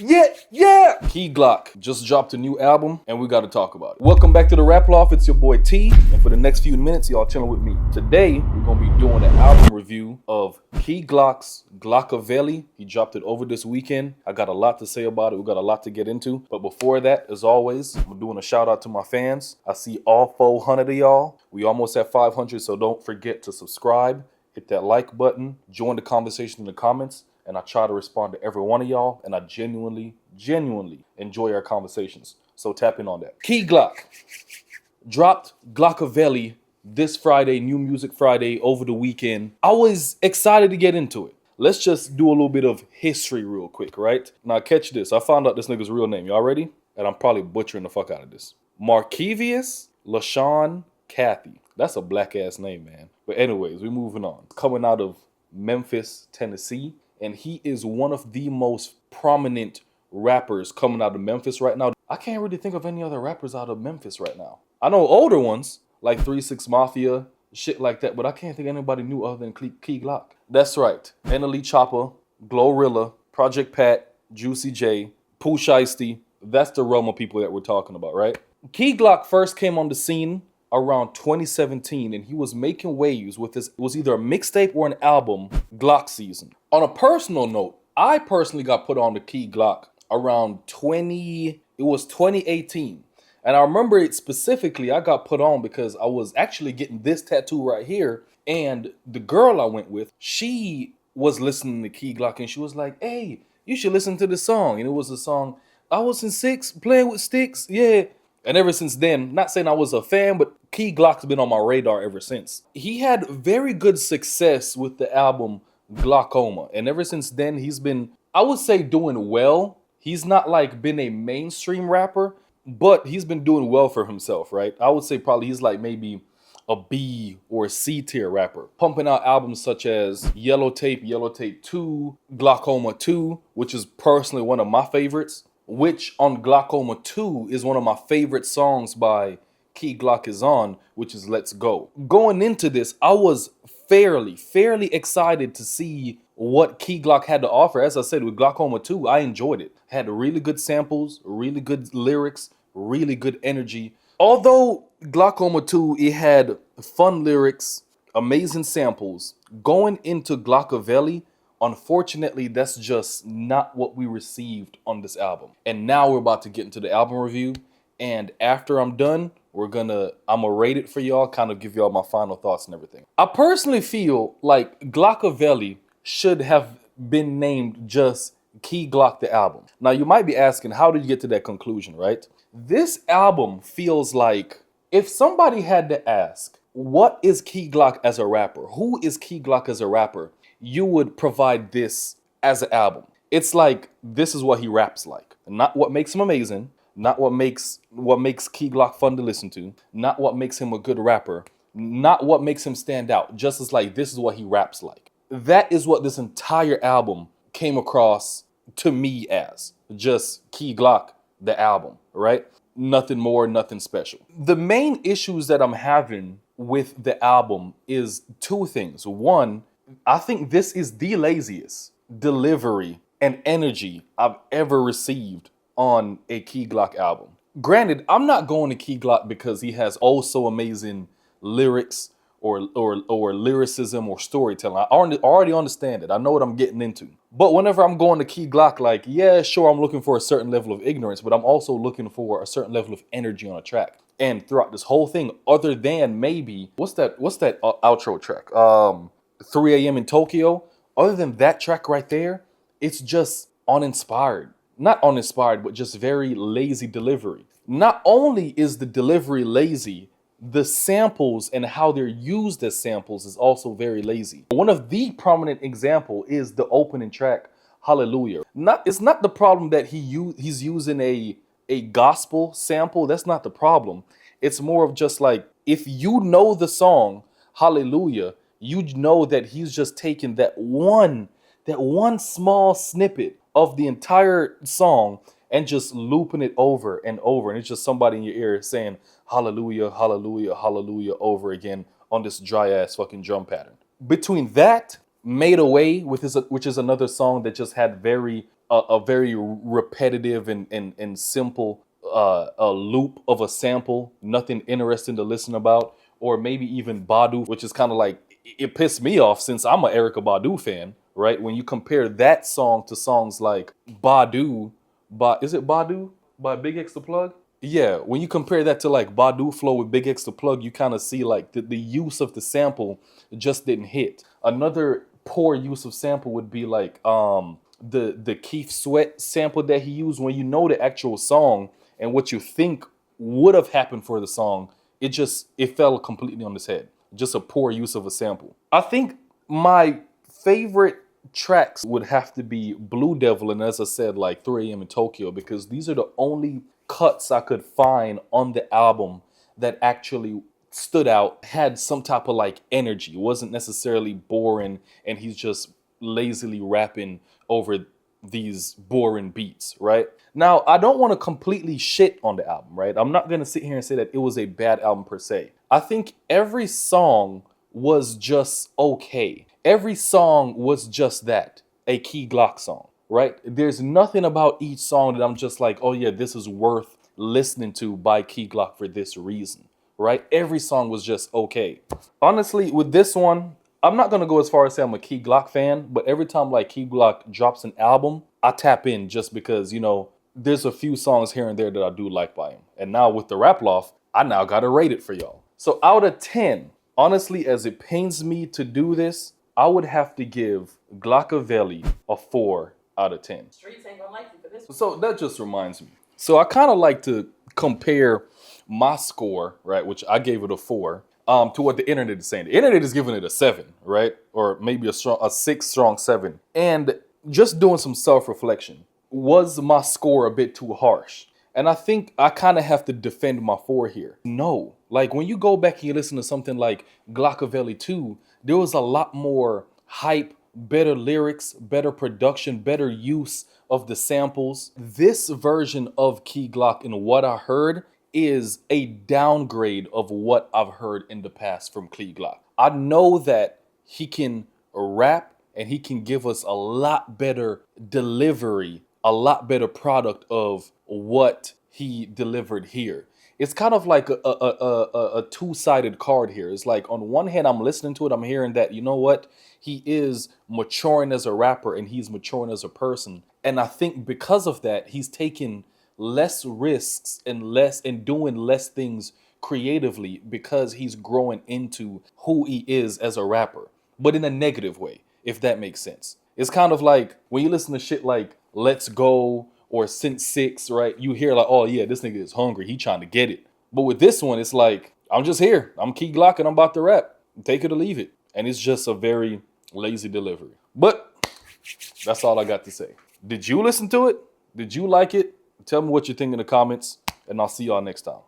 Yeah. Key Glock just dropped a new album and we got to talk about it. Welcome back to the Rap Loft. It's your boy T. And for the next few minutes, y'all chilling with me. Today, we're going to be doing an album review of Key Glock's Glockaveli. He dropped it over this weekend. I got a lot to say about it. We got a lot to get into. But before that, as always, I'm doing a shout out to my fans. I see all 400 of y'all. We almost at 500, so don't forget to subscribe. Hit that like button. Join the conversation in the comments. And I try to respond to every one of y'all, and I genuinely enjoy our conversations. So tap in on that. Key Glock dropped Glockaveli this Friday, New Music Friday, over the weekend. I was excited to get into it. Let's just do a little bit of history real quick, right? Now catch this. I found out this nigga's real name. Y'all ready? And I'm probably butchering the fuck out of this. Markevius LaShawn Cathy. That's a black ass name, man. But anyways, we're moving on. Coming out of Memphis, Tennessee. And he is one of the most prominent rappers coming out of Memphis right now. I can't really think of any other rappers out of Memphis right now. I know older ones, like 3 6 Mafia, shit like that, but I can't think of anybody new other than Key Glock. That's right. NLE Chopper, Glorilla, Project Pat, Juicy J, Pooh Shiesty. That's the realm of people that we're talking about, right? Key Glock first came on the scene around 2017, and he was making waves with this. It was either a mixtape or an album, Glock Season. On a personal note, I personally got put on to Key Glock around 2018. And I remember it specifically, I got put on because I was actually getting this tattoo right here. And the girl I went with, she was listening to Key Glock and she was like, hey, you should listen to this song. And it was a song, I was in 6 playing with sticks, yeah. And ever since then, not saying I was a fan, but Key Glock's been on my radar ever since. He had very good success with the album Glaucoma. And ever since then, he's been, I would say, doing well. He's not like been a mainstream rapper, but he's been doing well for himself, right? I would say probably he's like maybe a B or a C tier rapper. Pumping out albums such as Yellow Tape 2, Glaucoma 2, which is personally one of my favorites. Which on Glaucoma 2 is one of my favorite songs by Key Glock is on, which is Let's Go. Going into this, I was fairly excited to see what Key Glock had to offer. As I said, with Glaucoma 2, I enjoyed it. Had really good samples, really good lyrics, really good energy. Although Glaucoma 2, it had fun lyrics, amazing samples. Going into Glockaveli, unfortunately, that's just not what we received on this album. And now we're about to get into the album review. And after I'm done, I'm gonna rate it for y'all, kind of give y'all my final thoughts and everything. I personally feel like Glockaveli should have been named just Key Glock the album. Now you might be asking, how did you get to that conclusion, right? This album feels like if somebody had to ask, what is Key Glock as a rapper? Who is Key Glock as a rapper? You would provide this as an album. It's like, this is what he raps like. Not what makes him amazing, not what makes Key Glock fun to listen to, not what makes him a good rapper, not what makes him stand out. Just as like, this is what he raps like. That is what this entire album came across to me as. Just Key Glock, the album, right? Nothing more, nothing special. The main issues that I'm having with the album is 2 things. One, I think this is the laziest delivery and energy I've ever received on a Key Glock album. Granted, I'm not going to Key Glock because he has oh so amazing lyrics or lyricism or storytelling. I already understand it. I know what I'm getting into. But whenever I'm going to Key Glock, like, yeah, sure, I'm looking for a certain level of ignorance, but I'm also looking for a certain level of energy on a track. And throughout this whole thing, other than maybe, what's that outro track? 3 a.m. in Tokyo. Other than that track right there, it's just uninspired. Not uninspired, but just very lazy delivery. Not only is the delivery lazy, the samples and how they're used as samples is also very lazy. One of the prominent example is the opening track, Hallelujah. It's not the problem that he's using a gospel sample. That's not the problem. It's more of just like, if you know the song, Hallelujah, you know that he's just taking that one small snippet of the entire song and just looping it over and over. And it's just somebody in your ear saying, hallelujah, hallelujah, hallelujah over again on this dry ass fucking drum pattern. Between that, Made Away, which is another song that just had very a very repetitive and simple a loop of a sample, nothing interesting to listen about. Or maybe even Badu, which is kind of like, it pissed me off since I'm an Erykah Badu fan, right? When you compare that song to songs like Badu, is it Badu by Big X the Plug? Yeah, when you compare that to like Badu flow with Big X the Plug, you kind of see like the use of the sample just didn't hit. Another poor use of sample would be like the Keith Sweat sample that he used. When you know the actual song and what you think would have happened for the song, it fell completely on its head. Just a poor use of a sample. I think my favorite tracks would have to be Blue Devil and, as I said, like 3 AM in Tokyo, because these are the only cuts I could find on the album that actually stood out, had some type of like energy. It wasn't necessarily boring and he's just lazily rapping over these boring beats, right? Now, I don't want to completely shit on the album, right? I'm not going to sit here and say that it was a bad album per se. I think every song was just okay. Every song was just that, a Key Glock song, right? There's nothing about each song that I'm just like, oh yeah, this is worth listening to by Key Glock for this reason, right? Every song was just okay. Honestly, with this one, I'm not going to go as far as say I'm a Key Glock fan, but every time like Key Glock drops an album, I tap in just because, you know, there's a few songs here and there that I do like by him. And now with the Rap Loft, I now got to rate it for y'all. So out of 10, honestly, as it pains me to do this, I would have to give Glockaveli a 4 out of 10. Streets ain't gonna like you for this one. So that just reminds me. So I kind of like to compare my score, right, which I gave it a 4, to what the internet is saying. The internet is giving it a 7, right? Or maybe a 6 strong 7. And just doing some self-reflection. Was my score a bit too harsh? And I think I kind of have to defend my 4 here. No. Like when you go back and you listen to something like Glockaveli 2, there was a lot more hype, better lyrics, better production, better use of the samples. This version of Key Glock and what I heard is a downgrade of what I've heard in the past from Key Glock. I know that he can rap and he can give us a lot better delivery, a lot better product of what he delivered here. It's kind of like a two-sided card here. It's like on one hand, I'm listening to it, I'm hearing that, you know what? He is maturing as a rapper and he's maturing as a person. And I think because of that, he's taking less risks and doing less things creatively because he's growing into who he is as a rapper, but in a negative way, if that makes sense. It's kind of like when you listen to shit like Let's Go or Since 6, right? You hear like, oh yeah, this nigga is hungry. He trying to get it. But with this one, it's like, I'm just here. I'm Key Glock and I'm about to rap. Take it or leave it. And it's just a very lazy delivery. But that's all I got to say. Did you listen to it? Did you like it? Tell me what you think in the comments, and I'll see y'all next time.